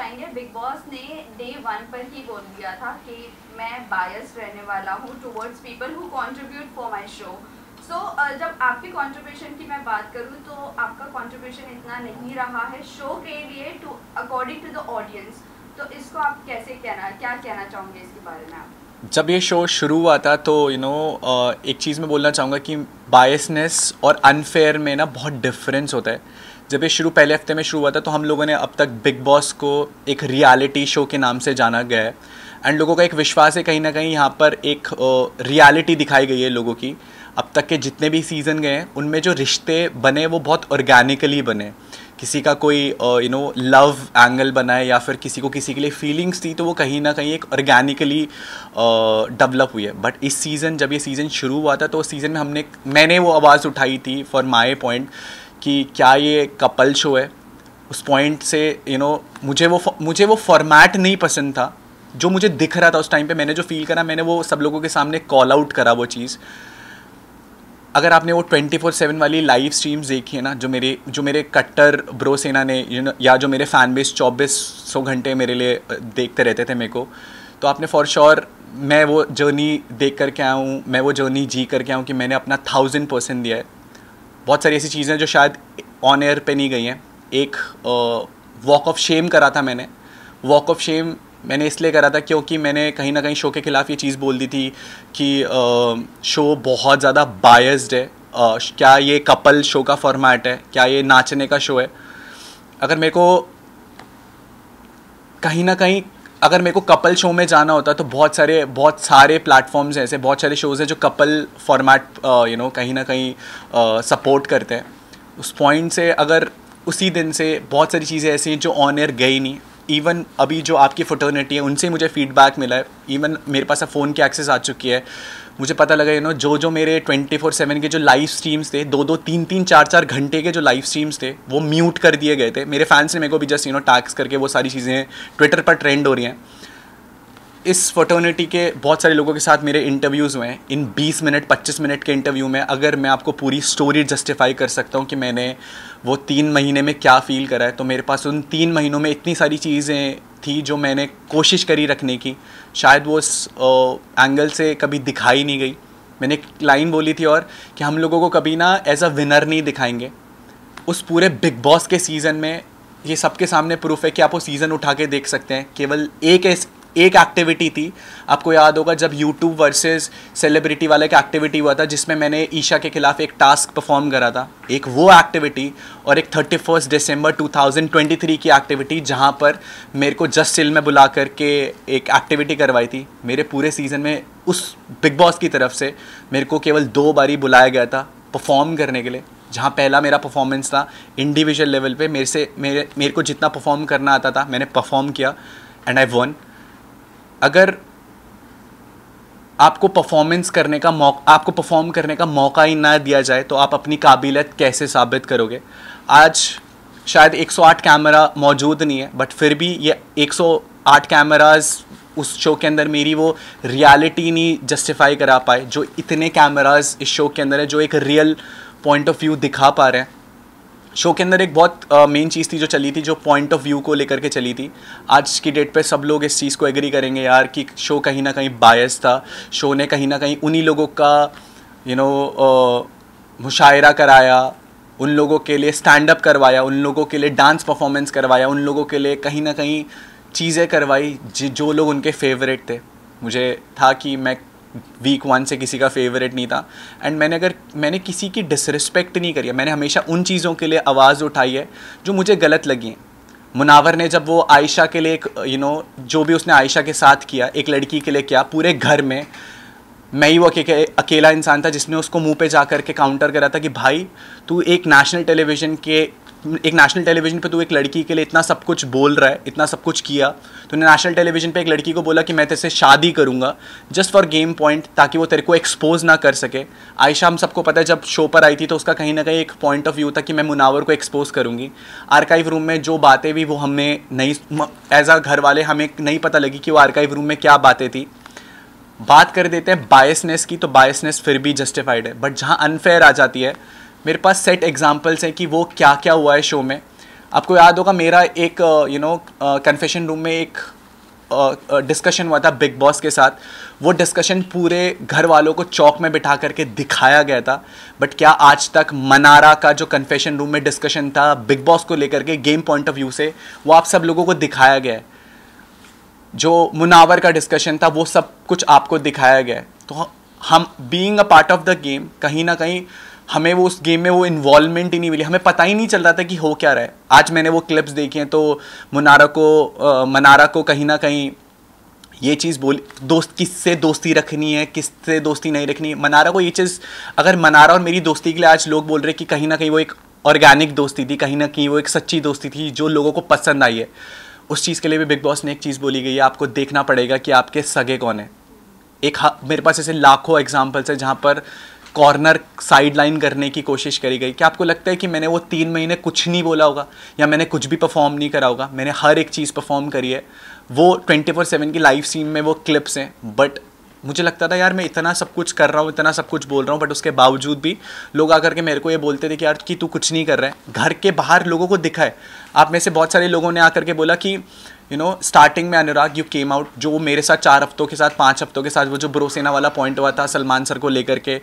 चाहेंगे, big boss ने day 1 पर ही बोल दिया था कि मैं बायस रहने वाला हूँ towards people who contribute for my show. So जब आपके कंट्रीब्यूशन की मैं बात करूँ तो आपका कंट्रीब्यूशन इतना नहीं रहा है शो के लिए to according to the audience. तो इसको आप क्या कहना चाहोगे इसके बारे में आप? जब ये शो शुरू हुआ था तो एक चीज़ मैं बोलना चाहूँगा कि बायसनेस और अनफेयर में ना बहुत डिफरेंस होता है। जब ये पहले हफ्ते में शुरू हुआ था तो हम लोगों ने अब तक बिग बॉस को एक रियलिटी शो के नाम से जाना गया है एंड लोगों का एक विश्वास है कहीं ना कहीं यहाँ पर एक रियलिटी दिखाई गई है लोगों की। अब तक के जितने भी सीज़न गए हैं उनमें जो रिश्ते बने वो बहुत ऑर्गेनिकली बने। किसी का कोई लव एंगल बना है या फिर किसी को किसी के लिए फीलिंग्स थी तो वो कहीं ना कहीं एक ऑर्गेनिकली डेवलप हुई है। बट इस सीज़न जब ये सीज़न शुरू हुआ था तो उस सीज़न में मैंने वो आवाज़ उठाई थी फॉर माई पॉइंट कि क्या ये कपल शो है। उस पॉइंट से मुझे वो फॉर्मेट नहीं पसंद था जो मुझे दिख रहा था उस टाइम पे। मैंने जो फील करा मैंने वो सब लोगों के सामने कॉल आउट करा वो चीज़। अगर आपने वो 24/7 वाली लाइव स्ट्रीम्स देखी है ना जो मेरे कट्टर ब्रो सेना ने या जो मेरे फैन बेस 2400 घंटे मेरे लिए देखते रहते थे मेरे को, तो आपने फॉर श्योर मैं वो जर्नी देख करके आया हूँ, मैं वो जर्नी जी करके आया हूँ कि मैंने अपना 1000% दिया है। बहुत सारी ऐसी चीज़ें जो शायद ऑन एयर पे नहीं गई हैं। एक वॉक ऑफ शेम करा था मैंने। वॉक ऑफ शेम मैंने इसलिए करा था क्योंकि मैंने कहीं ना कहीं शो के ख़िलाफ़ ये चीज़ बोल दी थी कि शो बहुत ज़्यादा बायस्ड है। क्या ये कपल शो का फॉर्मेट है, क्या ये नाचने का शो है। अगर मेरे को कहीं ना कहीं अगर मेरे को कपल शो में जाना होता तो बहुत सारे प्लेटफॉर्म्स हैं ऐसे, बहुत सारे शोज़ हैं जो कपल फॉर्मेट कहीं ना कहीं सपोर्ट करते हैं। उस पॉइंट से अगर उसी दिन से बहुत सारी चीज़ें ऐसी हैं जो ऑन एयर गई नहीं। इवन अभी जो आपकी फ्रेटर्निटी है उनसे मुझे फीडबैक मिला है। इवन मेरे पास अब फ़ोन की एक्सेस आ चुकी है। मुझे पता लगा जो मेरे 24/7 के जो लाइव स्ट्रीम्स थे 2-2, 3-3, 4-4 घंटे के जो लाइव स्ट्रीम्स थे वो म्यूट कर दिए गए थे। मेरे फैंस ने मेरे को भी जस्ट टैग्स करके वो सारी चीज़ें ट्विटर पर ट्रेंड हो रही हैं। इस फ्रेटर्निटी के बहुत सारे लोगों के साथ मेरे इंटरव्यूज़ हुए हैं। इन 20 मिनट 25 मिनट के इंटरव्यू में अगर मैं आपको पूरी स्टोरी जस्टिफाई कर सकता हूँ कि मैंने वो 3 महीने में क्या फ़ील करा है, तो मेरे पास उन 3 महीनों में इतनी सारी चीज़ें थी जो मैंने कोशिश करी रखने की। शायद वो उस एंगल से कभी दिखाई नहीं गई। मैंने एक लाइन बोली थी और कि हम लोगों को कभी ना एज अ विनर नहीं दिखाएंगे। उस पूरे बिग बॉस के सीज़न में ये सबके सामने प्रूफ है कि आप वो सीज़न उठा के देख सकते हैं। केवल एक एक्टिविटी थी, आपको याद होगा जब यूट्यूब वर्सेस सेलिब्रिटी वाला एक एक्टिविटी हुआ था जिसमें मैंने ईशा के खिलाफ एक टास्क परफॉर्म करा था। एक वो एक्टिविटी और एक 31 दिसंबर 2023 की एक्टिविटी जहां पर मेरे को जस्ट चिल में बुला करके एक एक्टिविटी करवाई थी। मेरे पूरे सीज़न में उस बिग बॉस की तरफ से मेरे को केवल 2 बारी बुलाया गया था परफॉर्म करने के लिए। जहाँ पहला मेरा परफॉर्मेंस था इंडिविजुअल लेवल पे, मेरे को जितना परफॉर्म करना आता था मैंने परफॉर्म किया एंड आई वन। अगर आपको परफॉर्म करने का मौका ही ना दिया जाए तो आप अपनी काबिलियत कैसे साबित करोगे। आज शायद 108 कैमरा मौजूद नहीं है बट फिर भी ये 108 कैमराज उस शो के अंदर मेरी वो रियलिटी नहीं जस्टिफाई करा पाए जो इतने कैमराज इस शो के अंदर है, जो एक रियल पॉइंट ऑफ व्यू दिखा पा रहे हैं। शो के अंदर एक बहुत मेन चीज़ थी जो चली थी, जो पॉइंट ऑफ व्यू को लेकर के चली थी। आज की डेट पे सब लोग इस चीज़ को एग्री करेंगे यार कि शो कहीं ना कहीं बायस था। शो ने कहीं ना कहीं उन्हीं लोगों का मुशायरा कराया, उन लोगों के लिए स्टैंड अप करवाया, उन लोगों के लिए डांस परफॉर्मेंस करवाया, उन लोगों के लिए कहीं ना कहीं चीज़ें करवाई जो लोग उनके फेवरेट थे। मुझे था कि मैं वीक 1 से किसी का फेवरेट नहीं था एंड मैंने किसी की डिसरिस्पेक्ट नहीं करी है। मैंने हमेशा उन चीज़ों के लिए आवाज़ उठाई है जो मुझे गलत लगी हैं। मुनावर ने जब वो आयशा के लिए एक जो भी उसने आयशा के साथ किया, एक लड़की के लिए किया, पूरे घर में मैं ही वो अकेला इंसान था जिसने उसको मुंह पे जा कर के काउंटर करा था कि भाई तू एक नेशनल टेलीविज़न पे तू एक लड़की के लिए इतना सब कुछ बोल रहा है, इतना सब कुछ किया। तूने नेशनल टेलीविज़न पे एक लड़की को बोला कि मैं तेरे से शादी करूँगा जस्ट फॉर गेम पॉइंट, ताकि वो तेरे को एक्सपोज ना कर सके। आयशा हम सबको पता है जब शो पर आई थी तो उसका कहीं ना कहीं एक पॉइंट ऑफ व्यू था कि मैं मुनावर को एक्सपोज करूँगी। आर्काइव रूम में जो बातें भी वो हमें नहीं, एज अ घर वाले हमें नहीं पता लगी कि वो आर्काइव रूम में क्या बातें थी। बात कर देते हैं बायसनेस की, तो बायसनेस फिर भी जस्टिफाइड है। बट जहाँ अनफेयर आ जाती है, मेरे पास सेट एग्जांपल्स हैं कि वो क्या क्या हुआ है शो में। आपको याद होगा मेरा एक कन्फेशन रूम में एक डिस्कशन हुआ था बिग बॉस के साथ। वो डिस्कशन पूरे घर वालों को चौक में बिठा करके दिखाया गया था। बट क्या आज तक मनारा का जो कन्फेशन रूम में डिस्कशन था बिग बॉस को लेकर के गेम पॉइंट ऑफ व्यू से, वो आप सब लोगों को दिखाया गया है? जो मुनावर का डिस्कशन था वो सब कुछ आपको दिखाया गया है। तो हम being a part of the game, कहीं ना कहीं हमें वो उस गेम में वो इन्वॉल्वमेंट ही नहीं मिली, हमें पता ही नहीं चल रहा था कि हो क्या रहा है। आज मैंने वो क्लिप्स देखी हैं तो मनारा को कहीं ना कहीं ये चीज़ बोली, दोस्त किससे दोस्ती रखनी है, किससे दोस्ती नहीं रखनी है। मनारा को ये चीज़, अगर मनारा और मेरी दोस्ती के लिए आज लोग बोल रहे हैं कि कहीं ना कहीं वो एक ऑर्गेनिक दोस्ती थी, कहीं ना कहीं वो एक सच्ची दोस्ती थी जो लोगों को पसंद आई है, उस चीज़ के लिए भी बिग बॉस ने एक चीज़ बोली गई है, आपको देखना पड़ेगा कि आपके सगे कौन है। मेरे पास ऐसे लाखों एग्जाम्पल्स है जहाँ पर कॉर्नर साइड लाइन करने की कोशिश करी गई। क्या आपको लगता है कि मैंने वो 3 महीने कुछ नहीं बोला होगा या मैंने कुछ भी परफॉर्म नहीं करा होगा? मैंने हर एक चीज़ परफॉर्म करी है। वो 24/7 की लाइव स्ट्रीम में वो क्लिप्स हैं। बट मुझे लगता था यार मैं इतना सब कुछ कर रहा हूँ, इतना सब कुछ बोल रहा हूँ, बट उसके बावजूद भी लोग आकर के मेरे को ये बोलते थे कि यार कि तू कुछ नहीं कर रहा है। घर के बाहर लोगों को दिखा है। आप में से बहुत सारे लोगों ने आकर के बोला कि स्टार्टिंग में अनुराग यू केम आउट, जो मेरे साथ 4 हफ्तों के साथ 5 हफ्तों के साथ वो जो ब्रोसेना वाला पॉइंट हुआ था सलमान सर को लेकर के,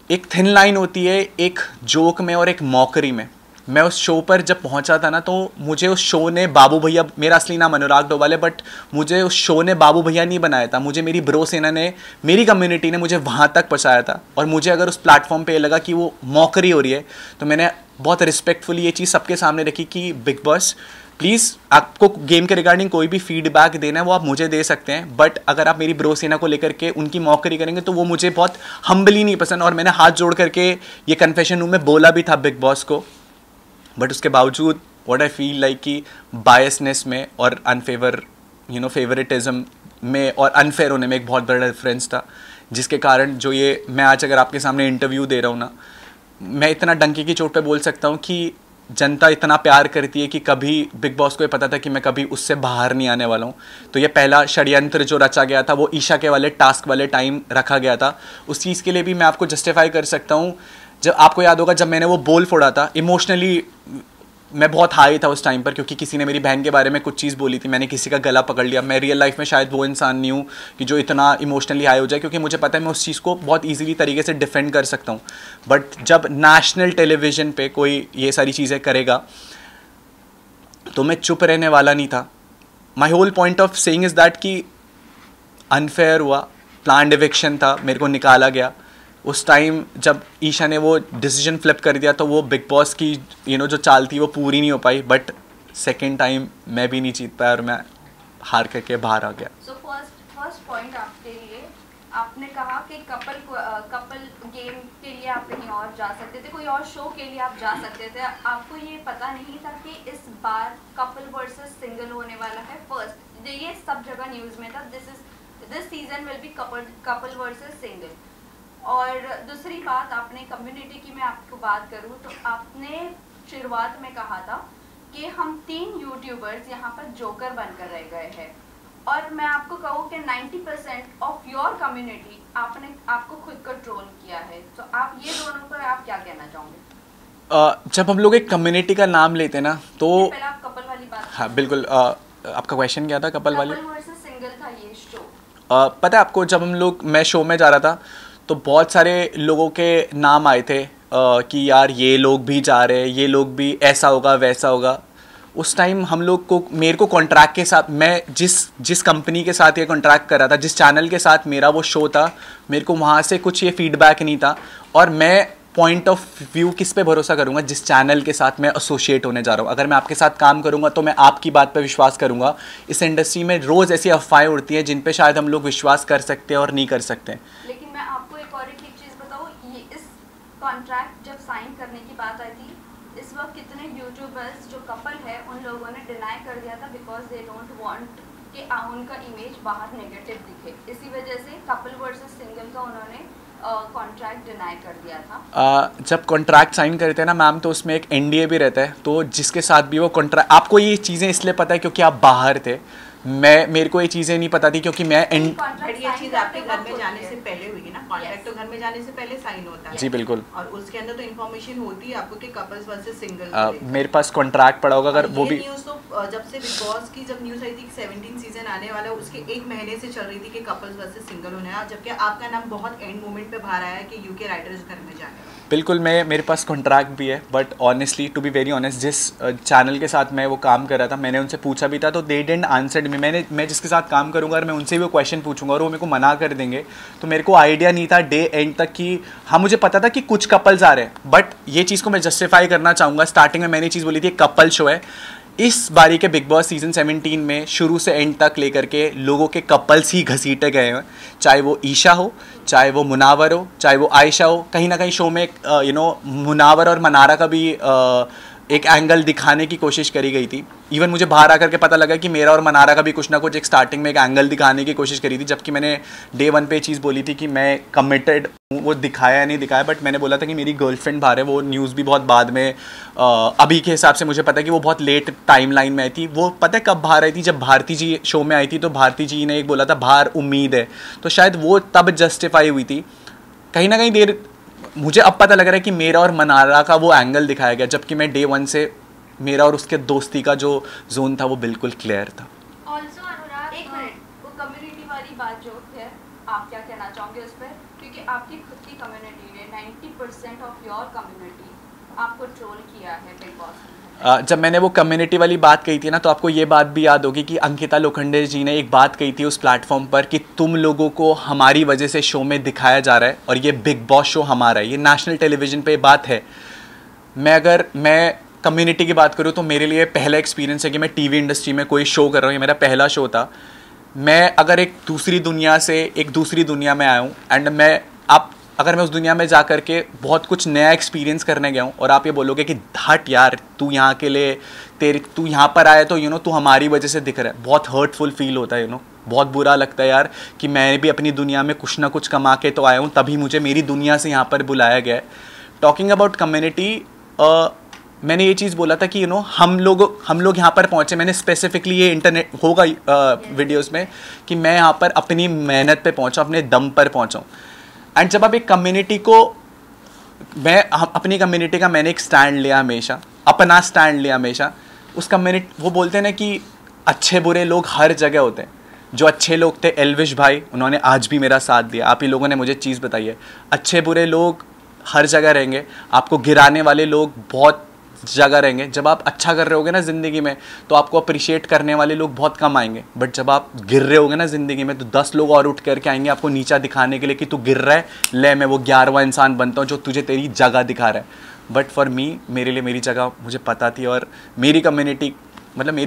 एक थिन लाइन होती है एक जोक में और एक मॉकरी में। मैं उस शो पर जब पहुंचा था ना, तो मुझे उस शो ने बाबू भैया, मेरा असली नाम अनुराग डोवाल है, बट मुझे उस शो ने बाबू भैया नहीं बनाया था, मुझे मेरी ब्रो सेना ने, मेरी कम्युनिटी ने मुझे वहाँ तक पहुँचाया था। और मुझे अगर उस प्लेटफॉर्म पे लगा कि वो मॉकरी हो रही है, तो मैंने बहुत रिस्पेक्टफुली ये चीज़ सबके सामने रखी कि बिग बॉस प्लीज़, आपको गेम के रिगार्डिंग कोई भी फीडबैक देना है वो आप मुझे दे सकते हैं, बट अगर आप मेरी ब्रो सेना को लेकर के उनकी मॉकरी करेंगे तो वो मुझे बहुत हम्बली नहीं पसंद। और मैंने हाथ जोड़ करके ये कन्फेशन रूम में बोला भी था बिग बॉस को। बट उसके बावजूद व्हाट आई फील लाइक कि बायसनेस में और फेवरेटिज्म में और अनफेयर होने में एक बहुत बड़ा डिफरेंस था, जिसके कारण जो ये मैं आज अगर आपके सामने इंटरव्यू दे रहा हूँ ना, मैं इतना डंके की चोट पे बोल सकता हूँ कि जनता इतना प्यार करती है कि कभी बिग बॉस को ये पता था कि मैं कभी उससे बाहर नहीं आने वाला हूँ। तो ये पहला षड्यंत्र जो रचा गया था वो ईशा के वाले टास्क वाले टाइम रखा गया था। उस चीज़ के लिए भी मैं आपको जस्टिफाई कर सकता हूँ। जब आपको याद होगा जब मैंने वो बोल फोड़ा था, इमोशनली मैं बहुत हाई था उस टाइम पर, क्योंकि किसी ने मेरी बहन के बारे में कुछ चीज़ बोली थी, मैंने किसी का गला पकड़ लिया। मैं रियल लाइफ में शायद वो इंसान नहीं हूँ कि जो इतना इमोशनली हाई हो जाए, क्योंकि मुझे पता है मैं उस चीज़ को बहुत ईजिली तरीके से डिफेंड कर सकता हूँ। बट जब नेशनल टेलीविज़न पे कोई ये सारी चीज़ें करेगा तो मैं चुप रहने वाला नहीं था। My whole point of saying is that कि अनफेयर हुआ, प्लान्ड इविक्शन था, मेरे को निकाला गया। उस टाइम जब ईशा ने वो डिसीजन फ्लिप कर दिया तो वो बिग बॉस की जो चाल थी वो पूरी नहीं हो पाई। बट सेकेंड टाइम मैं भी नहीं जीत पाया और मैं हार करके बाहर आ गया। सो फर्स्ट पॉइंट आपके लिए, आपने कहा कि कपल गेम के लिए आप कहीं और जा सकते थे, कोई और शो के लिए आप जा सकते थे। आपको ये पता नहीं था कि इस बार कपल वर्सेस सिंगल होने वाला है। फर्स्ट ये सब जगह न्यूज़ में था, this season will be couple versus single. और दूसरी बात, आपने कम्युनिटी की मैं आपको बात करूं तो आपने शुरुआत में कहा था कि हम 3 यूट्यूबर्स यहाँ पर जोकर बनकर रह गए हैं। और मैं आपको कहूँ कि 90% ऑफ योर कम्युनिटी आपको खुद को ट्रोल किया है। तो आप ये दोनों पर आप क्या कहना चाहोगे? जब हम लोग एक कम्युनिटी का नाम लेते हैं ना तो पहले आप कपल वाली बात। हाँ बिल्कुल। आपका क्वेश्चन क्या था? कपल वर्सेस सिंगल था ये शो। पता है आपको, जब मैं शो में जा रहा था तो बहुत सारे लोगों के नाम आए थे कि यार ये लोग भी जा रहे हैं, ये लोग भी, ऐसा होगा वैसा होगा। उस टाइम हम लोग को, मेरे को कॉन्ट्रैक्ट के साथ, मैं जिस कंपनी के साथ ये कॉन्ट्रैक्ट कर रहा था, जिस चैनल के साथ मेरा वो शो था, मेरे को वहाँ से कुछ ये फीडबैक नहीं था। और मैं पॉइंट ऑफ व्यू किस पे भरोसा करूँगा? जिस चैनल के साथ मैं एसोसिएट होने जा रहा हूँ। अगर मैं आपके साथ काम करूँगा तो मैं आपकी बात पे विश्वास करूँगा। इस इंडस्ट्री में रोज़ ऐसी अफवाहें उड़ती हैं जिन पे शायद हम लोग विश्वास कर सकते हैं और नहीं कर सकते। लेकिन मैं आपको एक चीज़ बताऊँ, ये इस कॉन्ट्रैक्ट जब साइन करने की बात आई थी, इस वक्त कितने यूट्यूबर्स जो कपल है उन लोगों ने डिनाई कर दिया था बिकॉज दे डोंट वांट कि उनका इमेज बाहर नेगेटिव दिखे। इसी वजह से कपल वर्सेस सिंगल का उन्होंने कॉन्ट्रैक्ट डिनाई कर दिया था। जब कॉन्ट्रैक्ट साइन करते हैं ना मैम, तो उसमें एक एनडीए भी रहता है। तो जिसके साथ भी वो कॉन्ट्रैक्ट, आपको ये चीज़ें इसलिए पता है क्योंकि आप बाहर थे। मेरे को ये चीज़ें नहीं पता थी क्योंकि मैं बट ये चीज़ आपके घर में जाने से पहले हुई है ना, कॉन्ट्रैक्ट तो घर में जाने से पहले साइन होता है। जी बिल्कुल। और उसके अंदर तो इन्फॉर्मेशन होती है आपको कि कपल्स वर्सेस सिंगल। मेरे पास कॉन्ट्रैक्ट पड़ा होगा अगर वो भी। न्यूज़ तो जब से बिग बॉस की जब न्यूज़ आई थी 17 सीजन आने वाला है उसके 1 महीने से चल रही थी कि कपल्स वर्सेस सिंगल होने हैं, जबकि आपका नाम बहुत एंड मोमेंट पे बाहर आया है कि यूके राइटर्स घर में जाने। बिल्कुल, मेरे पास कॉन्ट्रैक्ट भी है, but honestly to be very honest जिस चैनल के साथ मैं वो काम कर रहा था मैंने उनसे पूछा भी था तो दे डिडंट आंसर्ड मी। मैं जिसके साथ काम करूंगा और मैं उनसे भी वो क्वेश्चन पूछूंगा और वो मेरे को मना कर देंगे, तो मेरे को आइडिया नहीं था डे एंड तक कि हाँ मुझे पता था कि कुछ कपल्स आ रहे हैं, बट ये चीज़ को मैं जस्टिफाई करना चाहूँगा। स्टार्टिंग में मैंने चीज़ बोली थी कपल शो है, इस बारी के बिग बॉस सीज़न 17 में शुरू से एंड तक लेकर के लोगों के कपल्स ही घसीटे गए हैं, चाहे वो ईशा हो, चाहे वो मुनावर हो, चाहे वो आयशा हो। कहीं ना कहीं शो में मुनावर और मनारा का भी एक एंगल दिखाने की कोशिश करी गई थी। इवन मुझे बाहर आकर के पता लगा कि मेरा और मनारा का भी कुछ ना कुछ एक स्टार्टिंग में एक एंगल दिखाने की कोशिश करी थी, जबकि मैंने डे 1 पे चीज़ बोली थी कि मैं कमिटेड हूँ। वो दिखाया या नहीं दिखाया, बट मैंने बोला था कि मेरी गर्लफ्रेंड बाहर है। वो न्यूज़ भी बहुत बाद में अभी के हिसाब से मुझे पता है कि वो बहुत लेट टाइम लाइन में आई थी। वो पता है कब बाहर आई थी, जब भारती जी शो में आई थी तो भारती जी ने एक बोला था बाहर उम्मीद है, तो शायद वो तब जस्टिफाई हुई थी। कहीं ना कहीं देर मुझे अब पता लग रहा है कि मेरा और मनारा का वो एंगल दिखाया गया, जबकि मैं डे 1 से मेरा और उसके दोस्ती का जो जोन था वो बिल्कुल क्लियर था। ऑल्सो अनुराग, एक मिनट, वो कम्युनिटी वाली बात जो है आप क्या कहना चाहोगे उस पर? क्योंकि आपकी खुद की कम्युनिटी ने 90% ऑफ योर कम्युनिटी आपको ट्रोल किया है बिग बॉस में। जब मैंने वो कम्युनिटी वाली बात कही थी ना, तो आपको ये बात भी याद होगी कि अंकिता लोखंडे जी ने एक बात कही थी उस प्लेटफॉर्म पर कि तुम लोगों को हमारी वजह से शो में दिखाया जा रहा है और ये बिग बॉस शो हमारा है, ये नेशनल टेलीविज़न पे बात है। अगर मैं कम्युनिटी की बात करूँ तो मेरे लिए पहला एक्सपीरियंस है कि मैं टीवी इंडस्ट्री में कोई शो कर रहा हूँ, ये मेरा पहला शो था। मैं अगर एक दूसरी दुनिया से एक दूसरी दुनिया में आया हूँ एंड अगर मैं उस दुनिया में जा कर के बहुत कुछ नया एक्सपीरियंस करने गया हूँ और आप ये बोलोगे कि हट यार तू यहाँ के लिए तू यहाँ पर आया तो तू हमारी वजह से दिख रहा है, बहुत हर्टफुल फील होता है। बहुत बुरा लगता है यार कि मैं भी अपनी दुनिया में कुछ ना कुछ कमा के तो आया हूँ, तभी मुझे मेरी दुनिया से यहाँ पर बुलाया गया है। टॉकिंग अबाउट कम्युनिटी, मैंने ये चीज़ बोला था कि हम लोग यहाँ पर पहुँचे। मैंने स्पेसिफिकली ये इंटरनेट होगा वीडियोस में कि मैं यहाँ पर अपनी मेहनत पे पहुँचा, अपने दम पर पहुँचा हूँ। एंड जब आप एक कम्युनिटी को, अपनी कम्युनिटी का मैंने एक स्टैंड लिया हमेशा, अपना स्टैंड लिया हमेशा। उस कम्युनिटी, वो बोलते हैं ना कि अच्छे बुरे लोग हर जगह होते हैं। जो अच्छे लोग थे एल्विश भाई, उन्होंने आज भी मेरा साथ दिया। आप ही लोगों ने मुझे चीज़ बताई है, अच्छे बुरे लोग हर जगह रहेंगे, आपको गिराने वाले लोग बहुत जगह रहेंगे। जब आप अच्छा कर रहे होगे ना ज़िंदगी में तो आपको अप्रिशिएट करने वाले लोग बहुत कम आएंगे, बट जब आप गिर रहे होगे ना ज़िंदगी में तो 10 लोग और उठ करके आएंगे आपको नीचा दिखाने के लिए कि तू गिर रहा है, ले मैं वो 11वां इंसान बनता हूँ जो तुझे तेरी जगह दिखा रहा है। बट फॉर मी, मेरे लिए मेरी जगह मुझे पता थी। और मेरी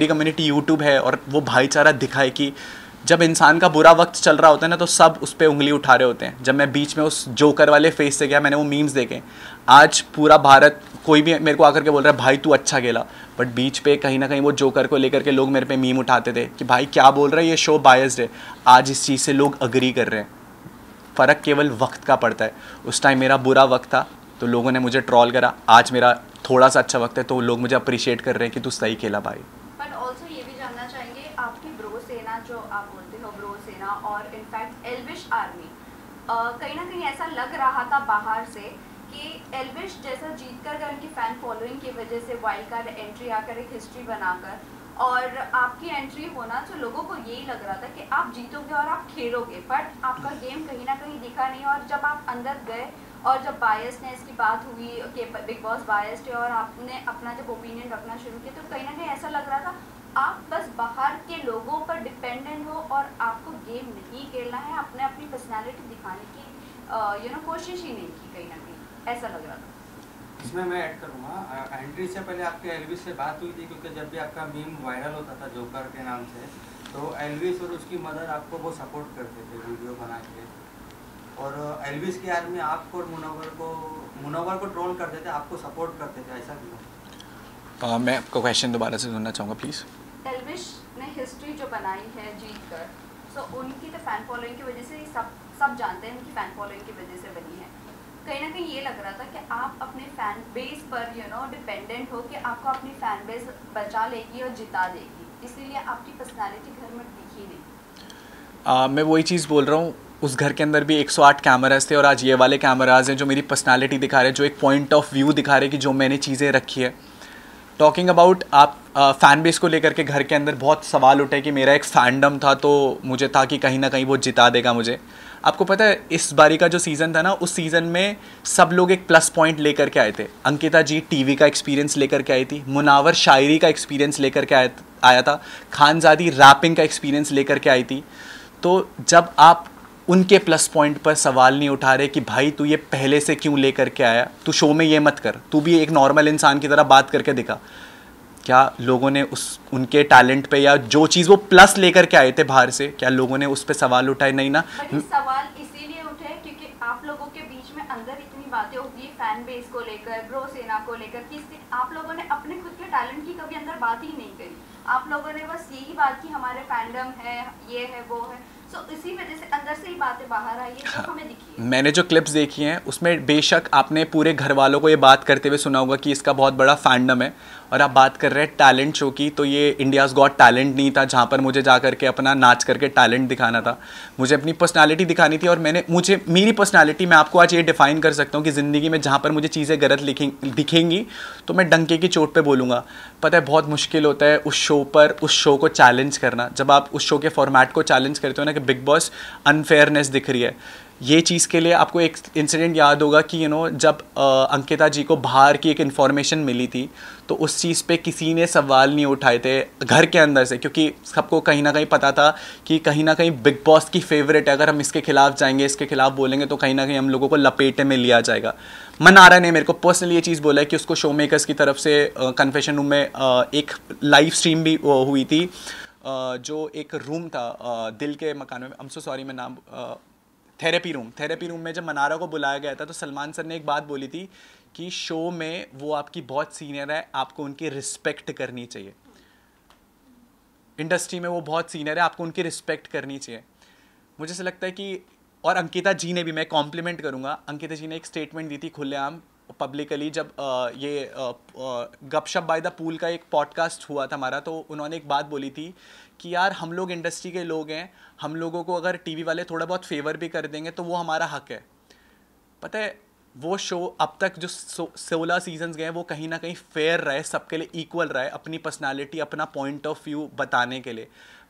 कम्युनिटी यूट्यूब है और वो भाईचारा दिखाए कि जब इंसान का बुरा वक्त चल रहा होता है ना तो सब उस पर उंगली उठा रहे होते हैं। जब मैं बीच में उस जोकर वाले फेस से गया, मैंने वो मीम्स देखे, आज पूरा भारत कोई भी मेरे को आकर के बोल रहा है भाई तू अच्छा खेला, बट बीच पे कहीं ना कहीं वो जोकर को लेकर के लोग मेरे पे मीम उठाते थे कि भाई क्या बोल रहा है, ये शो बायस्ड है। आज इस चीज़ से लोग अग्री कर रहे हैं। फ़र्क केवल वक्त का पड़ता है। उस टाइम मेरा बुरा वक्त था तो लोगों ने मुझे ट्रोल करा, आज मेरा थोड़ा सा अच्छा वक्त है तो लोग मुझे अप्रिशिएट कर रहे हैं कि तू सही खेला भाई। बट ऑल्सो ये भी जानना चाहेंगे, आपकी ब्रो सेना जो आप बोलते हो, ब्रो सेना और इनफैक्ट एल्विश आर्मी, कहीं ना कहीं ऐसा लग रहा था बाहर से कि एल्विश जैसा जीत कर उनकी फ़ैन फॉलोइंग की वजह से वाइल्ड कार्ड एंट्री आकर एक हिस्ट्री बनाकर, और आपकी एंट्री होना तो लोगों को यही लग रहा था कि आप जीतोगे और आप खेलोगे, बट आपका गेम कहीं ना कहीं दिखा नहीं। और जब आप अंदर गए और जब बायसनेस की बात हुई कि बिग बॉस बायस्ड है और आपने अपना जब ओपिनियन रखना शुरू किया तो कहीं ना कहीं ऐसा लग रहा था आप बस बाहर के लोगों पर डिपेंडेंट हो और आपको गेम नहीं खेलना है, अपने अपनी पर्सनालिटी दिखाने की कोशिश ही नहीं की, कहीं ना कहीं ऐसा लग रहा था। इसमें मैं ऐड करूँगा, एंट्री से पहले आपके एल्विस से बात हुई थी, क्योंकि जब भी आपका मीम वायरल होता था जोकर के नाम से, तो एल्विस और उसकी मदर आपको वो सपोर्ट करते थे वीडियो बना के, और एल्विस की आर्मी आपको और मुनव्वर को ट्रोल करते थे, आपको सपोर्ट करते थे, ऐसा क्यों? मैं आपका क्वेश्चन दोबारा से सुनना चाहूँगा प्लीज़। एल्विश ने हिस्ट्री जो बनाई है जीत कर, सो उनकी तो फ़ैन फॉलोइंग की वजह से सब जानते हैं, उनकी फ़ैन फॉलोइंग की वजह से बनी है। कहीं ना कहीं ये लग रहा था कि आप अपने फ़ैन बेस पर डिपेंडेंट हो कि आपको अपनी फ़ैन बेस बचा लेगी और जिता देगी। इसीलिए आपकी पर्सनालिटी घर में दिखी नहीं? मैं वही चीज़ बोल रहा हूँ, उस घर के अंदर भी 108 कैमराज थे और आज ये वाले कैमराज हैं जो मेरी पर्सनालिटी दिखा रहे हैं, जो एक पॉइंट ऑफ व्यू दिखा रहे हैं कि जो मैंने चीज़ें रखी है। टॉकिंग अबाउट आप फ़ैन बेस को लेकर के घर के अंदर बहुत सवाल उठे कि मेरा एक फैंडम था तो मुझे था कि कहीं ना कहीं वो जिता देगा मुझे। आपको पता है इस बारी का जो सीज़न था ना, उस सीज़न में सब लोग एक प्लस पॉइंट लेकर के आए थे। अंकिता जी टीवी का एक्सपीरियंस लेकर के आई थी, मुनावर शायरी का एक्सपीरियंस लेकर के आया था, खानजादी रैपिंग का एक्सपीरियंस लेकर के आई थी। तो जब आप उनके प्लस पॉइंट पर सवाल नहीं उठा रहे कि भाई तू ये पहले से क्यों लेकर के आया, तू शो में ये मत कर, तू भी एक नॉर्मल इंसान की तरह बात करके दिखा, क्या लोगों ने उनके टैलेंट पे या जो चीज़ वो प्लस लेकर के आए थे बाहर से, क्या लोगों ने उस पर सवाल उठाए? नहीं ना। सवाल इसीलिए उठे क्योंकि आप लोगों के बीच में अंदर इतनी बातें होगी फैन बेस को लेकर, ब्रो सेना को लेकर, कि आप लोगों ने अपने खुद के टैलेंट की कभी अंदर बात ही नहीं करी। आप लोगों ने बस यही बात की हमारे फैंडम है, ये है, वो है, तो इसी वजह से अंदर से ही बातें बाहर आई है, तो हमें दिखी है। मैंने जो क्लिप्स देखी हैं उसमें बेशक आपने पूरे घर वालों को ये बात करते हुए सुना होगा कि इसका बहुत बड़ा फैंडम है, और आप बात कर रहे हैं टैलेंट शो की, तो ये इंडियाज़ गॉट टैलेंट नहीं था जहाँ पर मुझे जा करके अपना नाच करके टैलेंट दिखाना था। मुझे अपनी पर्सनालिटी दिखानी थी, और मुझे मेरी पर्सनालिटी, मैं आपको आज ये डिफ़ाइन कर सकता हूँ कि ज़िंदगी में जहाँ पर मुझे चीज़ें गलत दिखेंगी तो मैं डंके की चोट पे बोलूँगा। पता है बहुत मुश्किल होता है उस शो पर उस शो को चैलेंज करना, जब आप उस शो के फॉर्मेट को चैलेंज करते हो ना कि बिग बॉस अनफेयरनेस दिख रही है। ये चीज़ के लिए आपको एक इंसिडेंट याद होगा कि जब अंकिता जी को बाहर की एक इन्फॉर्मेशन मिली थी तो उस चीज़ पे किसी ने सवाल नहीं उठाए थे घर के अंदर से, क्योंकि सबको कहीं ना कहीं पता था कि कहीं ना कहीं बिग बॉस की फेवरेट है, अगर हम इसके खिलाफ जाएंगे, इसके खिलाफ बोलेंगे तो कहीं ना कहीं हम लोगों को लपेटे में लिया जाएगा। मनारा ने मेरे को पर्सनली ये चीज़ बोला है कि उसको शो मेकर्स की तरफ से कन्फेशन रूम में एक लाइव स्ट्रीम भी हुई थी, जो एक रूम था दिल के मकान में, I'm so sorry मैं नाम, थेरेपी रूम में जब मनारा को बुलाया गया था तो सलमान सर ने एक बात बोली थी कि शो में वो आपकी बहुत सीनियर है, आपको उनकी रिस्पेक्ट करनी चाहिए। इंडस्ट्री में वो बहुत सीनियर है, आपको उनकी रिस्पेक्ट करनी चाहिए। मुझे ऐसा लगता है कि, और अंकिता जी ने भी, मैं कॉम्प्लीमेंट करूँगा, अंकिता जी ने एक स्टेटमेंट दी थी खुलेआम पब्लिकली, जब ये गपशप बाय द पूल का एक पॉडकास्ट हुआ था हमारा, तो उन्होंने एक बात बोली थी कि यार हम लोग इंडस्ट्री के लोग हैं, हम लोगों को अगर टीवी वाले थोड़ा बहुत फेवर भी कर देंगे तो वो हमारा हक है। पता है वो शो अब तक जो 16 सीजन्स गए वो कहीं ना कहीं फेयर रहे, सबके लिए इक्वल रहे, अपनी पर्सनालिटी अपना पॉइंट ऑफ व्यू बताने के लिए।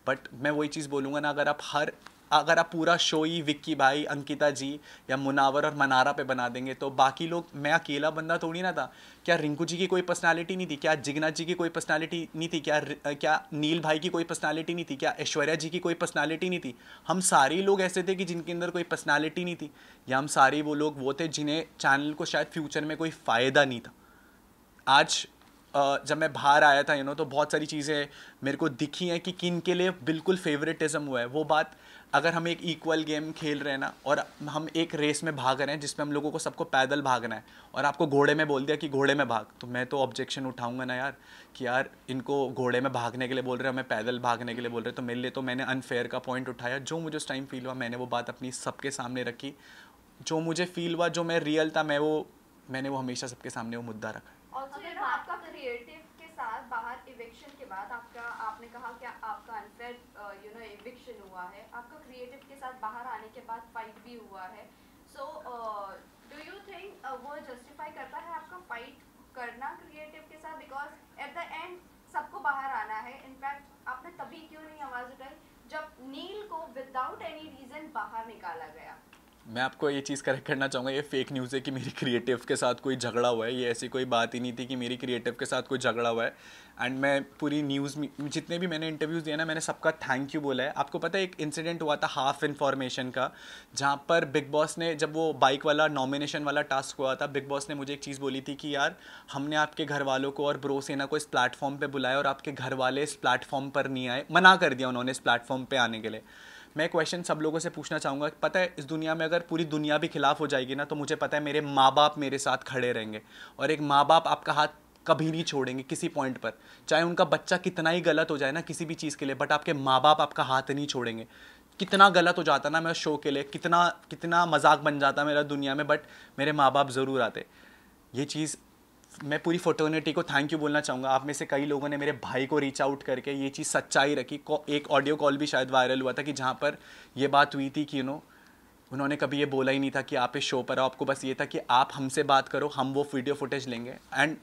बट मैं वही चीज़ बोलूँगा ना, अगर आप पूरा शो ही विक्की भाई, अंकिता जी या मुनावर और मनारा पे बना देंगे तो बाकी लोग, मैं अकेला बंदा थोड़ी ना था। क्या रिंकू जी की कोई पर्सनालिटी नहीं थी? क्या जिगना जी की कोई पर्सनालिटी नहीं थी? क्या नील भाई की कोई पर्सनालिटी नहीं थी? क्या ऐश्वर्या जी की कोई पर्सनालिटी नहीं थी? हम सारे लोग ऐसे थे कि जिनके अंदर कोई पर्सनालिटी नहीं थी, या हम सारे वो लोग वो थे जिन्हें चैनल को शायद फ्यूचर में कोई फ़ायदा नहीं था। आज जब मैं बाहर आया था तो बहुत सारी चीज़ें मेरे को दिखी हैं कि किन के लिए बिल्कुल फेवरेटिज्म हुआ है। वो बात, अगर हम एक इक्वल गेम खेल रहे हैं ना, और हम एक रेस में भाग रहे हैं जिसमें हम लोगों को सबको पैदल भागना है, और आपको घोड़े में बोल दिया कि घोड़े में भाग, तो मैं तो ऑब्जेक्शन उठाऊंगा ना यार, कि यार इनको घोड़े में भागने के लिए बोल रहे हैं, हमें पैदल भागने के लिए बोल रहे हैं। तो मेरे लिए तो मैंने अनफेयर का पॉइंट उठाया, जो मुझे उस टाइम फील हुआ मैंने वो बात अपनी सबके सामने रखी, जो मुझे फील हुआ, जो मैं रियल था, मैंने वो हमेशा सबके सामने वो मुद्दा रखा। आपका क्रिएटिव के साथ बाहर इविक्शन के बाद आपने कहा कि आपका अनफेयर इविक्शन हुआ है, आपका क्रिएटिव के साथ बाहर आने के बाद फाइट भी हुआ है। सो डू यू थिंक वो जस्टिफाई करता है आपका फाइट करना क्रिएटिव के साथ? बिकॉज एट द एंड सबको बाहर आना है। इनफैक्ट आपने तभी क्यों नहीं आवाज़ उठाई जब नील को विदाउट एनी रीज़न बाहर निकाला गया? मैं आपको ये चीज़ करेक्ट करना चाहूँगा, ये फेक न्यूज़ है कि मेरी क्रिएटिव के साथ कोई झगड़ा हुआ है। ये ऐसी कोई बात ही नहीं थी कि मेरी क्रिएटिव के साथ कोई झगड़ा हुआ है। एंड मैं पूरी न्यूज़ में जितने भी मैंने इंटरव्यूज़ दिए ना, मैंने सबका थैंक यू बोला है। आपको पता है एक इंसिडेंट हुआ था हाफ इन्फॉर्मेशन का, जहाँ पर बिग बॉस ने, जब वो बाइक वाला नॉमिनेशन वाला टास्क हुआ था, बिग बॉस ने मुझे एक चीज़ बोली थी कि यार हमने आपके घर वालों को और ब्रो सेना को इस प्लेटफॉर्म पर बुलाया और आपके घर वाले इस प्लेटफॉर्म पर नहीं आए, मना कर दिया उन्होंने इस प्लेटफॉर्म पर आने के लिए। मैं क्वेश्चन सब लोगों से पूछना चाहूँगा, पता है इस दुनिया में अगर पूरी दुनिया भी खिलाफ हो जाएगी ना, तो मुझे पता है मेरे माँ बाप मेरे साथ खड़े रहेंगे, और एक माँ बाप आपका हाथ कभी नहीं छोड़ेंगे किसी पॉइंट पर, चाहे उनका बच्चा कितना ही गलत हो जाए ना किसी भी चीज़ के लिए, बट आपके माँ बाप आपका हाथ नहीं छोड़ेंगे। कितना गलत हो जाता ना मेरा शो के लिए, कितना मजाक बन जाता मेरा दुनिया में, बट मेरे माँ बाप ज़रूर आते। ये चीज़ मैं पूरी फ्रेटर्निटी को थैंक यू बोलना चाहूँगा। आप में से कई लोगों ने मेरे भाई को रीच आउट करके ये चीज़ सच्चाई रखी। एक ऑडियो कॉल भी शायद वायरल हुआ था कि जहाँ पर ये बात हुई थी कि उन्होंने कभी ये बोला ही नहीं था कि आप इस शो पर आओ, आपको बस ये था कि आप हमसे बात करो, हम वो वीडियो फुटेज लेंगे। एंड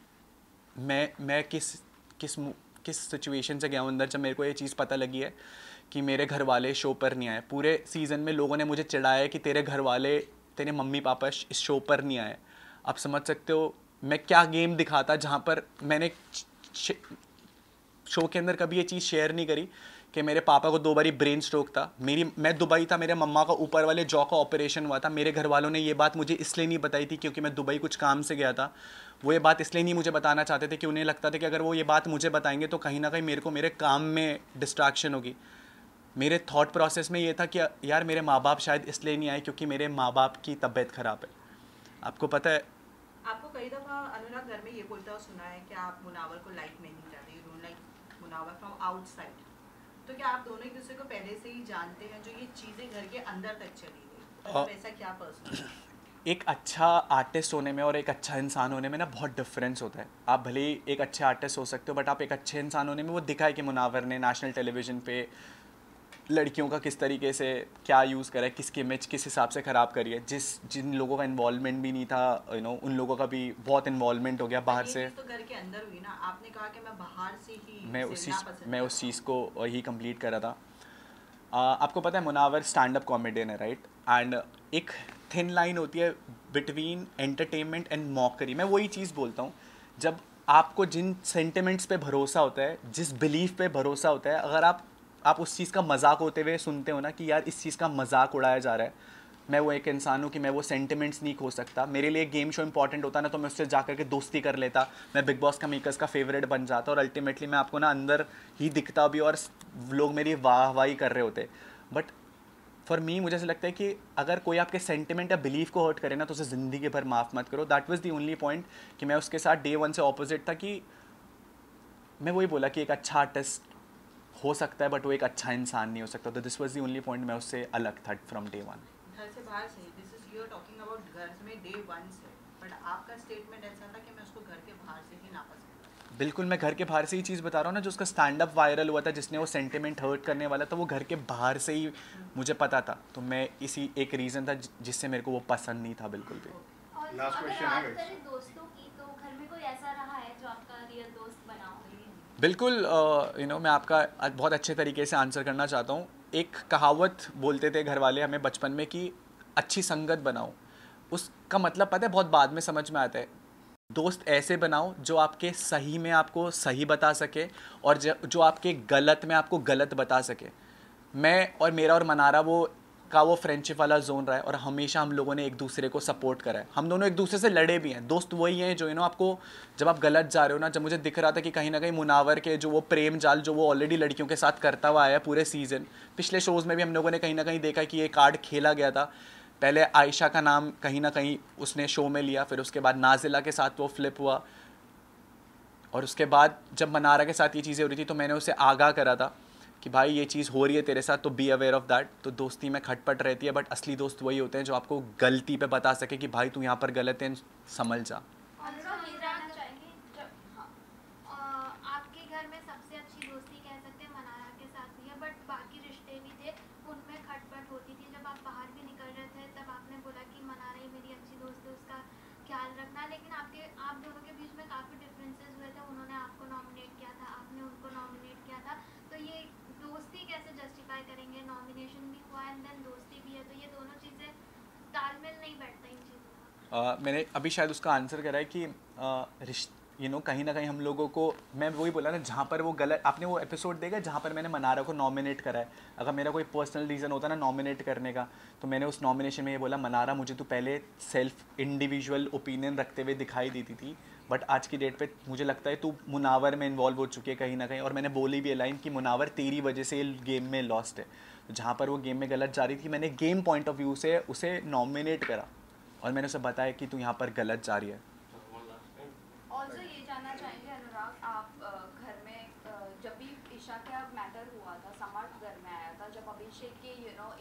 मैं किस सिचुएशन से गया हूँ अंदर जब मेरे को ये चीज़ पता लगी है कि मेरे घर वाले शो पर नहीं आए। पूरे सीज़न में लोगों ने मुझे चिढ़ाया है कि तेरे घर वाले, तेरे मम्मी पापा इस शो पर नहीं आए। आप समझ सकते हो मैं क्या गेम दिखाता, जहाँ पर मैंने शो के अंदर कभी ये चीज़ शेयर नहीं करी कि मेरे पापा को 2 बारी ब्रेन स्ट्रोक था, मैं दुबई था, मेरे मम्मा का ऊपर वाले जॉ का ऑपरेशन हुआ था। मेरे घर वालों ने ये बात मुझे इसलिए नहीं बताई थी क्योंकि मैं दुबई कुछ काम से गया था। वो ये बात इसलिए नहीं मुझे बताना चाहते थे कि उन्हें लगता था कि अगर वो ये बात मुझे बताएंगे तो कहीं ना कहीं मेरे को मेरे काम में डिस्ट्रैक्शन होगी। मेरे थॉट प्रोसेस में ये था कि यार मेरे माँ बाप शायद इसलिए नहीं आए क्योंकि मेरे माँ बाप की तबीयत ख़राब है। आपको पता है, आपको कई दफ़ा अनुराग घर में ये बोलता हुआ सुना है कि आप मुनावर को लाइक नहीं करते, you don't like Munawar from outside. तो क्या आप दोनों एक दूसरे को पहले से ही जानते हैं जो ये चीज़ें घर के अंदर तक चली गई? मतलब ऐसा क्या पर्सनल? एक अच्छा आर्टिस्ट होने में और एक अच्छा इंसान होने में ना बहुत डिफरेंस होता है। आप भले ही एक अच्छे आर्टिस्ट हो सकते हो, बट आप एक अच्छे इंसान होने में वो दिखा है कि मुनावर ने नेशनल टेलीविज़न पे लड़कियों का किस तरीके से क्या यूज़ करा है, किसकी इमेज किस हिसाब से ख़राब करी है। जिन लोगों का इन्वॉल्वमेंट भी नहीं था, उन लोगों का भी बहुत इन्वॉल्वमेंट हो गया बाहर से। तो घर के अंदर हुई ना, आपने कहा कि मैं बाहर से ही मैं उस चीज़ को ही कंप्लीट करा था। आपको पता है मुनावर स्टैंड अप कॉमेडियन है, राइट? एंड एक थिन लाइन होती है बिटवीन एंटरटेनमेंट एंड मॉकरी। मैं वही चीज़ बोलता हूँ, जब आपको जिन सेंटिमेंट्स पे भरोसा होता है, जिस बिलीफ पे भरोसा होता है, अगर आप उस चीज़ का मजाक होते हुए सुनते हो ना कि यार इस चीज़ का मजाक उड़ाया जा रहा है, मैं वो एक इंसान हूँ कि मैं वो सेंटिमेंट्स नहीं खो सकता। मेरे लिए गेम शो इंपॉर्टेंट होता ना तो मैं उससे जाकर के दोस्ती कर लेता, मैं बिग बॉस का मेकर्स का फेवरेट बन जाता और अल्टीमेटली मैं आपको ना अंदर ही दिखता भी और लोग मेरी वाहवाही कर रहे होते। बट फॉर मी मुझे ऐसा लगता है कि अगर कोई आपके सेंटिमेंट या बिलीफ को हर्ट करे ना तो उसे ज़िंदगी भर माफ़ मत करो। That was the only point कि मैं उसके साथ डे 1 से ऑपोजिट था कि मैं वही बोला कि एक अच्छा आर्टिस्ट हो सकता है बट वो एक अच्छा इंसान नहीं हो सकता। तो this was the only point, मैं उससे अलग था फ्रॉम डे 1। घर से बाहर से, this is you are talking about घर में डे 1 से, बट आपका स्टेटमेंट ऐसा था कि मैं उसको घर के बाहर से ही नापसंद करता। बिल्कुल, मैं घर के बाहर से ही चीज़ बता रहा हूँ ना, जो उसका स्टैंड अप वायरल हुआ था जिसने वो सेंटिमेंट हर्ट करने वाला था, वो घर के बाहर से ही मुझे पता था। तो मैं इसी एक रीज़न था जिससे मेरे को वो पसंद नहीं था बिल्कुल भी। और Last अगर question बात है guys। करें दोस्तों की, तो घर में कोई ऐसा रहा है जो आपका रियल दोस्त बना हो? बिल्कुल, मैं आपका बहुत अच्छे तरीके से आंसर करना चाहता हूँ। एक कहावत बोलते थे घर वाले हमें बचपन में कि अच्छी संगत बनाओ। उसका मतलब पता है बहुत बाद में समझ में आता है। दोस्त ऐसे बनाओ जो आपके सही में आपको सही बता सके और जो आपके गलत में आपको गलत बता सके। मैं और मेरा और मनारा वो फ्रेंडशिप वाला जोन रहा है और हमेशा हम लोगों ने एक दूसरे को सपोर्ट करा है। हम दोनों एक दूसरे से लड़े भी हैं। दोस्त वही हैं जो आपको जब आप गलत जा रहे हो ना, जब मुझे दिख रहा था कि कहीं ना कहीं मुनावर के जो वो प्रेम जाल जो वो ऑलरेडी लड़कियों के साथ करता हुआ आया पूरे सीज़न, पिछले शोज़ में भी हम लोगों ने कहीं ना कहीं देखा कि ये कार्ड खेला गया था। पहले आयशा का नाम कहीं ना कहीं उसने शो में लिया, फिर उसके बाद नाजिला के साथ वो फ्लिप हुआ और उसके बाद जब मनारा के साथ ये चीज़ें हो रही थी तो मैंने उसे आगाह करा था कि भाई ये चीज़ हो रही है तेरे साथ, तो बी अवेयर ऑफ दैट। तो दोस्ती में खटपट रहती है, बट असली दोस्त वही होते हैं जो आपको गलती पे बता सके कि भाई तू यहाँ पर गलत है, संभल जा। ये जानना चाहेंगे, जब आपके घर में सबसे अच्छी दोस्ती कह सकते हैं मनारा के साथ भी है, बट बाकी रिश्ते भी थे उनमें खटपट होती थी। जब आप बाहर भी निकल रहे थे तब आपने बोला कि मनारा ही मेरी अच्छी दोस्त है, उसका ख्याल रखना, लेकिन आप दोनों के बीच में काफ़ी डिफरेंसेस हुए थे। उन्होंने आपको नॉमिनेट किया था, आपने उनको नॉमिनेट किया था, तो ये दोस्ती कैसे जस्टिफाई करेंगे? नॉमिनेशन भी हुआ एंड देन दोस्ती भी है, तो ये दोनों चीज़ें तालमेल नहीं बैठता इन चीज़ों का। मैंने अभी शायद उसका आंसर करा है कि कहीं ना कहीं हम लोगों को, मैं वही बोला ना, जहाँ पर वो गलत, आपने वो एपिसोड देखा जहाँ पर मैंने मनारा को नॉमिनेट करा है। अगर मेरा कोई पर्सनल रीज़न होता ना नॉमिनेट करने का, तो मैंने उस नॉमिनेशन में ये बोला मनारा मुझे तो पहले सेल्फ इंडिविजुअल ओपिनियन रखते हुए दिखाई देती थी, बट आज की डेट पे मुझे लगता है तू मुनावर में इन्वॉल्व हो चुकी है कहीं ना कहीं। और मैंने बोली भी लाइन कि मुनावर तेरी वजह से ये गेम में लॉस्ट है। तो जहाँ पर वो गेम में गलत जा रही थी, मैंने गेम पॉइंट ऑफ व्यू से उसे नॉमिनेट करा और मैंने उसे बताया कि तू यहाँ पर गलत जा रही है। ऑल्सो ये जानना चाहेंगे अनुराग, आप घर में जब भी ईशा का मैटर हुआ था, समार्ट घर में आया था, जब अभिषेक के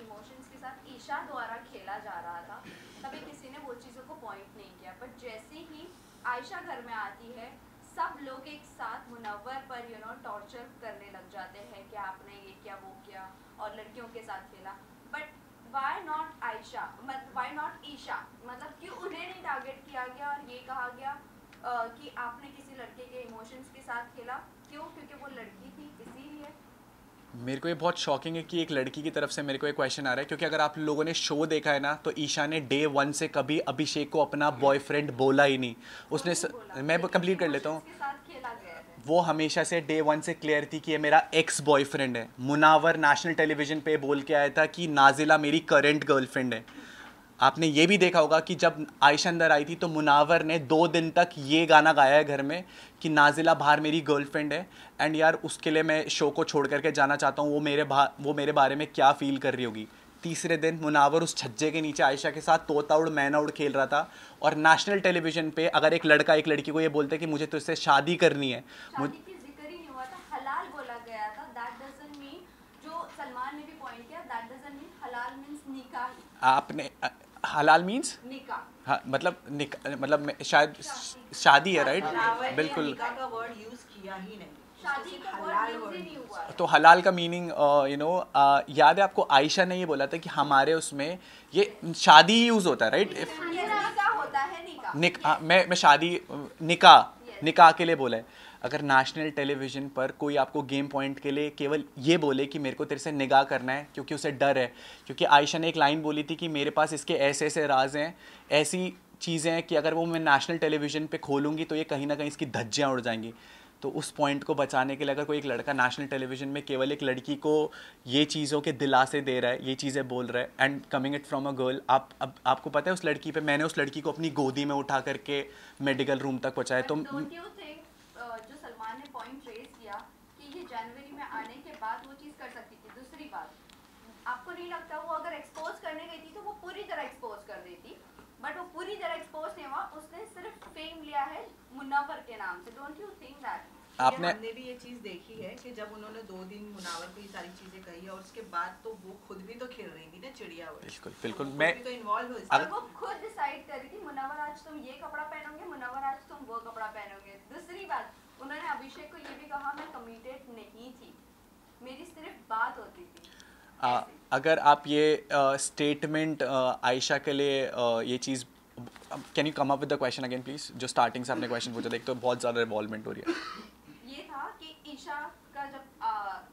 इमोशंस के साथ ईशा द्वारा खेला जा रहा था, तभी किसी ने वो चीज़ों को पॉइंट नहीं किया। बट जैसे ही आयशा घर में आती है, सब लोग एक साथ मुनव्वर पर टॉर्चर करने लग जाते हैं कि आपने ये किया वो किया और लड़कियों के साथ खेला। बट वाई नॉट आयशा, मतलब वाई नॉट ईशा, मतलब क्यों उन्हें नहीं टारगेट किया गया और ये कहा गया कि आपने किसी लड़के के इमोशंस के साथ खेला? क्यों? क्योंकि वो लड़की थी इसीलिए। मेरे को ये बहुत शॉकिंग है कि एक लड़की की तरफ से मेरे को एक क्वेश्चन आ रहा है, क्योंकि अगर आप लोगों ने शो देखा है ना तो ईशा ने डे 1 से कभी अभिषेक को अपना बॉयफ्रेंड बोला ही नहीं। उसने मैं कंप्लीट कर लेता हूँ। वो हमेशा से डे 1 से क्लियर थी कि ये मेरा एक्स बॉयफ्रेंड है। मुनावर नेशनल टेलीविजन पे बोल के आया था कि नाजिला मेरी करंट गर्लफ्रेंड है। आपने ये भी देखा होगा कि जब आयशा अंदर आई थी तो मुनावर ने 2 दिन तक ये गाना गाया है घर में कि नाजिला बाहर मेरी गर्लफ्रेंड है। एंड यार उसके लिए मैं शो को छोड़ करके जाना चाहता हूँ। वो मेरे बारे में क्या फ़ील कर रही होगी। तीसरे दिन मुनावर उस छज्जे के नीचे आयशा के साथ तोता उड़ मैना उड़ खेल रहा था। और नेशनल टेलीविजन पे अगर एक लड़का एक लड़की को ये बोलते कि मुझे तुझसे शादी करनी है, हलाल बोला गया था, दैट डजंट मीन, जो सलमान ने भी पॉइंट किया, दैट डजंट मीन हलाल मींस निकाह। आपने हलाल मीन्स निकाह, हाँ मतलब शायद शादी है, राइट? बिल्कुल। निकाह का वर्ड यूज किया ही नहीं, शादी का वर्ड यूज ही नहीं हुआ। तो हलाल का मीनिंग याद है आपको? आयशा ने ये बोला था कि हमारे उसमें ये शादी ही यूज होता है, राइट? निकाह होता है, निकाह। मैं शादी निकाह के लिए बोला है। अगर नेशनल टेलीविज़न पर कोई आपको गेम पॉइंट के लिए केवल ये बोले कि मेरे को तेरे से निगाह करना है क्योंकि उसे डर है, क्योंकि आयशा ने एक लाइन बोली थी कि मेरे पास इसके ऐसे ऐसे राज हैं, ऐसी चीज़ें हैं कि अगर वो मैं नेशनल टेलीविज़न पे खोलूँगी तो ये कहीं ना कहीं इसकी धज्जियाँ उड़ जाएंगी। तो उस पॉइंट को बचाने के लिए अगर कोई एक लड़का नेशनल टेलीविज़न में केवल एक लड़की को ये चीज़ों के दिलासे दे रहा है, ये चीज़ें बोल रहा है, and coming it from a girl, आपको पता है उस लड़की पे मैंने उस लड़की को अपनी गोदी में उठा करके मेडिकल रूम तक पहुँचाया। तो जो सलमान ने पॉइंट रेज किया कि ये जनवरी में आने के बाद वो चीज़ कर सकती थी। दूसरी बात, आपको नहीं लगता वो अगर एक्सपोज करने गई थी तो वो पूरी तरह एक्सपोज कर देती? बट वो पूरी तरह एक्सपोज नहीं हुआ, उसने सिर्फ फेम लिया है मुनव्वर के नाम से। Don't you think that? हमने भी ये चीज देखी है कि जब उन्होंने 2 दिन मुनावर को ये सारी चीजें कही और उसके बाद तो वो खुद भी तो खेल रही थी ना चिड़िया। बिल्कुल तो मैं तो इन्वॉल्व वो खुद डिसाइड कर रही थी, मुनव्वर आज तुम ये कपड़ा पहनोगे, मुनव्वर आज तुम वो कपड़ा पहनोगे। दूसरी बात, उन्होंने अभिषेक को ये भी कहा मैं कमिटेड नहीं थी, मेरी सिर्फ बात होती थी। अगर आप ये स्टेटमेंट आयशा के लिए ये चीज़, can you come up with the question again please? जो स्टार्टिंग से आपने क्वेश्चन पूछा, देख तो बहुत ज़्यादा रिवॉल्वमेंट हो रही है। ये था कि ईशा का जब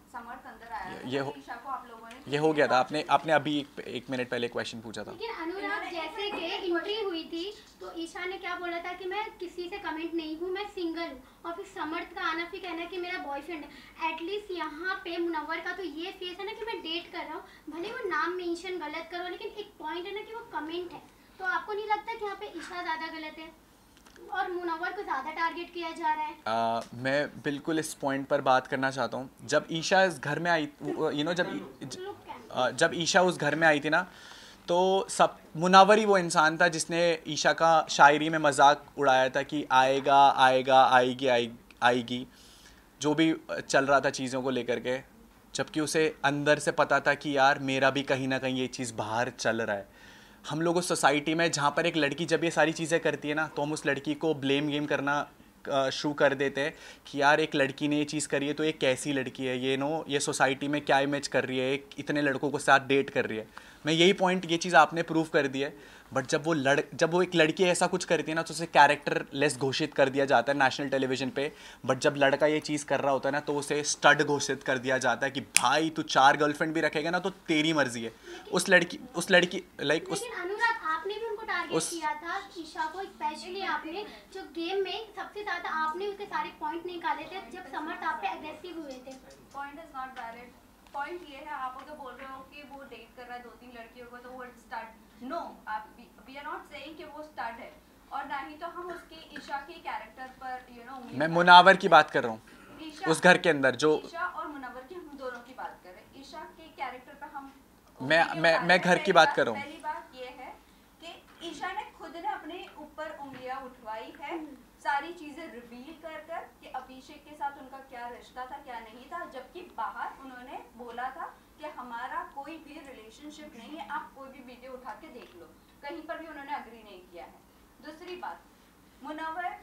समर्थ अंदर आया था, ईशा को आप लोगों ने ये हो गया था। आपने अभी एक मिनट पहले क्वेश्चन पूछा था। लेकिन अनुराग जैसे कि एंट्री हुई थी तो ईशा ने क्या बोला था कि मैं किसी से कमेंट नहीं हूँ, मैं सिंगल हूँ, और फिर समर्थ का आना फिर कहना कि मेरा बॉयफ्रेंड है। एटलीस्ट यहाँ पे मुनव्वर का तो ये फेस है ना कि मैं डेट कर रहा हूँ, भले वो नाम मेंशन गलत करो, लेकिन एक पॉइंट है ना कि वो कमेंट है। तो आपको नहीं लगता कि यहाँ पे ईशा ज़्यादा गलत है और मुनव्वर को ज़्यादा टारगेट किया जा रहा है? मैं बिल्कुल इस पॉइंट पर बात करना चाहता हूँ। जब ईशा इस घर में आई, जब ईशा उस घर में आई थी ना, तो सब मुनव्वर ही वो इंसान था जिसने ईशा का शायरी में मजाक उड़ाया था कि आएगा आएगा आएगी, जो भी चल रहा था चीज़ों को लेकर के, जबकि उसे अंदर से पता था कि यार मेरा भी कहीं ना कहीं ये चीज़ बाहर चल रहा है। हम लोग उस सोसाइटी में जहाँ पर एक लड़की जब ये सारी चीज़ें करती है ना, तो हम उस लड़की को ब्लेम गेम करना शुरू कर देते हैं कि यार एक लड़की ने ये चीज़ करी है तो ये कैसी लड़की है, ये सोसाइटी में क्या इमेज कर रही है, इतने लड़कों के साथ डेट कर रही है। मैं यही पॉइंट, ये चीज़ आपने प्रूव कर दी है। बट जब वो एक लड़की ऐसा कुछ करती है ना तो उसे कैरेक्टर लेस घोषित कर दिया जाता है नेशनल टेलीविजन पे। बट जब लड़का ये चीज़ कर रहा होता है ना तो उसे स्टड घोषित कर दिया जाता है कि भाई तू 4 गर्लफ्रेंड भी रखेगा ना तो तेरी मर्जी है। उस लड़की लाइक उस आपने भी उनको टारगेट किया था ईशा को, स्पेशली आपने जो गेम में सबसे ज्यादा आपने उसके सारे पॉइंट निकाले थे जब समर्थ आप पे अग्रेसिव हुए थे। Point is not valid. Point ये है, आप अगर बोल रहे हो कि वो डेट कर रहा है 2-3 लड़कियों को तो वो स्टार्ट, नो, आप वी आर नॉट सेइंग कि वो स्टार्ट है, और ना ही तो हम उसकी ईशा के कैरेक्टर पर मैं मुनव्वर की बात कर रहा हूँ उस घर के अंदर जो ईशा और मुनव्वर की हम दोनों की बात कर रहे हैं। ईशा के कैरेक्टर पर हम मैं घर की बात कर रहा हूँ। पहली बात ये है कि ईशा ने खुद ने अपने ऊपर उंगलियां उठवाई है, सारी चीजें रिवील कर कि अभिषेक के साथ उनका क्या रिश्ता था क्या नहीं था, जबकि बाहर उन्होंने बोला था कि हमारा कोई भी रिलेशनशिप नहीं है, आप कोई भी वीडियो उठा के देख लो, कहीं पर भी उन्होंने अग्री नहीं किया है। दूसरी बात, मुनव्वर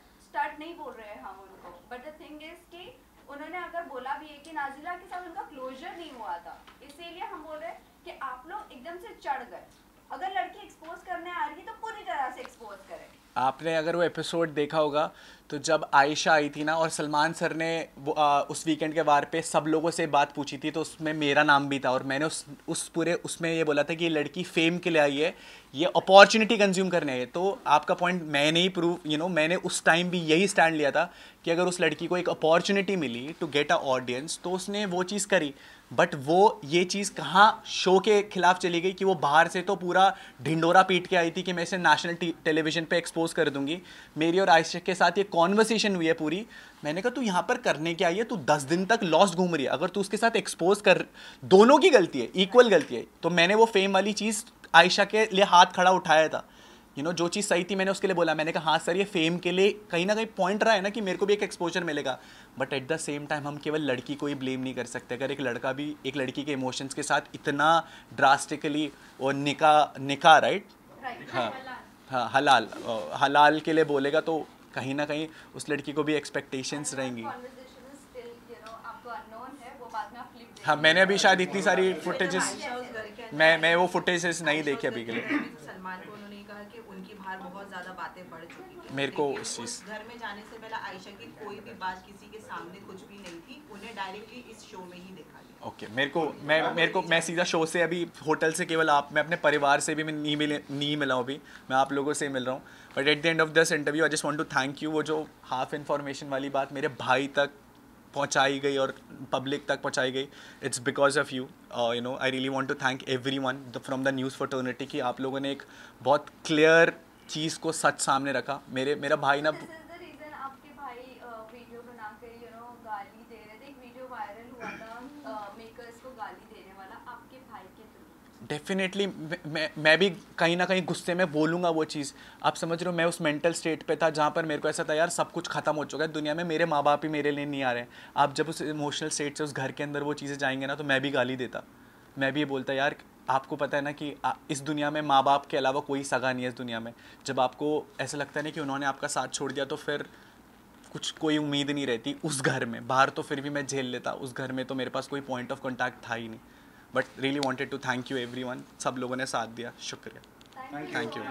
स्मार्ट नहीं बोल रहे हैं हम उनको, बट द थिंग इज कि उन्होंने अगर बोला भी है कि नाजिला के साथ उनका क्लोजर नहीं हुआ था, इसीलिए हम बोल रहे हैं कि आप लोग एकदम से चढ़ गए। अगर लड़की एक्सपोज करने आ रही है तो पूरी तरह से एक्सपोज करें। आपने अगर वो एपिसोड देखा होगा तो जब आयशा आई थी ना और सलमान सर ने वो उस वीकेंड के वार पे सब लोगों से बात पूछी थी, तो उसमें मेरा नाम भी था और मैंने उस पूरे उसमें ये बोला था कि ये लड़की फेम के लिए आई है, ये अपॉर्चुनिटी कंज्यूम करने आई है। तो आपका पॉइंट मैंने ही प्रूव मैंने उस टाइम भी यही स्टैंड लिया था कि अगर उस लड़की को एक अपॉर्चुनिटी मिली टू गेट अ ऑडियंस तो उसने वो चीज़ करी। बट वो ये चीज़ कहाँ शो के खिलाफ चली गई कि वो बाहर से तो पूरा ढिंडोरा पीट के आई थी कि मैं इसे नेशनल टेलीविजन पे एक्सपोज कर दूंगी। मेरी और आयशा के साथ ये कॉन्वर्सेशन हुई है पूरी, मैंने कहा तू यहाँ पर करने के आई है, तू 10 दिन तक लॉस्ट घूम रही है, अगर तू उसके साथ एक्सपोज कर, दोनों की गलती है, इक्वल गलती है। तो मैंने वो फेम वाली चीज़ आयशा के लिए हाथ खड़ा उठाया था, जो चीज़ सही थी मैंने उसके लिए बोला, मैंने कहा हाँ सर ये फेम के लिए कहीं ना कहीं पॉइंट रहा है ना कि मेरे को भी एक एक्सपोजर मिलेगा। But at the same time हम केवल लड़की को ही ब्लेम नहीं कर सकते। अगर एक लड़का भी एक लड़की के इमोशंस के साथ इतना ड्रास्टिकली और निकाह राइट, हाँ हलाल के लिए बोलेगा तो कहीं ना कहीं उस लड़की को भी एक्सपेक्टेशंस रहेंगी। हाँ मैंने अभी शायद इतनी सारी फुटेजेस मैं वो फुटेजेस नहीं देखी अभी के लिए। सलमान को उन्होंने कहा कि उनकी बाहर बहुत ज्यादा बातें बढ़ चुकी थी, मेरे को उस चीज़ घर में जाने से पहले आयशा की कोई भी बात किसी के सामने कुछ भी नहीं थी, उन्हें डायरेक्टली इस शो में ही देखा गया। ओके मेरे को मैं सीधा शो से अभी होटल से केवल मैं अपने परिवार से भी मैं नहीं मिला हूँ अभी, मैं आप लोगों से मिल रहा हूँ। But at the end of this interview I just want to thank you. वो जो हाफ इन्फॉर्मेशन वाली बात मेरे भाई तक पहुंचाई गई और पब्लिक तक पहुंचाई गई, it's because of you. I really want to thank everyone from the news fraternity कि आप लोगों ने एक बहुत क्लियर चीज़ को सच सामने रखा। मेरा भाई ना आपके भाई वीडियो बना के गाली दे रहे थे, एक वीडियो वायरल हुआ था मेकर्स को गाली देने वाला आपके भाई के थ्रू। डेफिनेटली मैं भी कहीं ना कहीं गुस्से में बोलूँगा वो चीज़। आप समझ रहे हो मैं उस मेंटल स्टेट पे था जहाँ पर मेरे को ऐसा था यार सब कुछ ख़त्म हो चुका है दुनिया में, मेरे माँ बाप ही मेरे लिए नहीं आ रहे हैं। आप जब उस इमोशनल स्टेट से उस घर के अंदर वो चीज़ें जाएंगे ना तो मैं भी गाली देता, मैं भी ये बोलता यार आपको पता है ना कि इस दुनिया में माँ बाप के अलावा कोई सगा नहीं है इस दुनिया में। जब आपको ऐसा लगता है ना कि उन्होंने आपका साथ छोड़ दिया तो फिर कुछ कोई उम्मीद नहीं रहती उस घर में। बाहर तो फिर भी मैं झेल लेता, उस घर में तो मेरे पास कोई पॉइंट ऑफ कॉन्टैक्ट था ही नहीं। But really wanted to thank you everyone, सब लोगों ने साथ दिया, शुक्रिया, थैंक यू।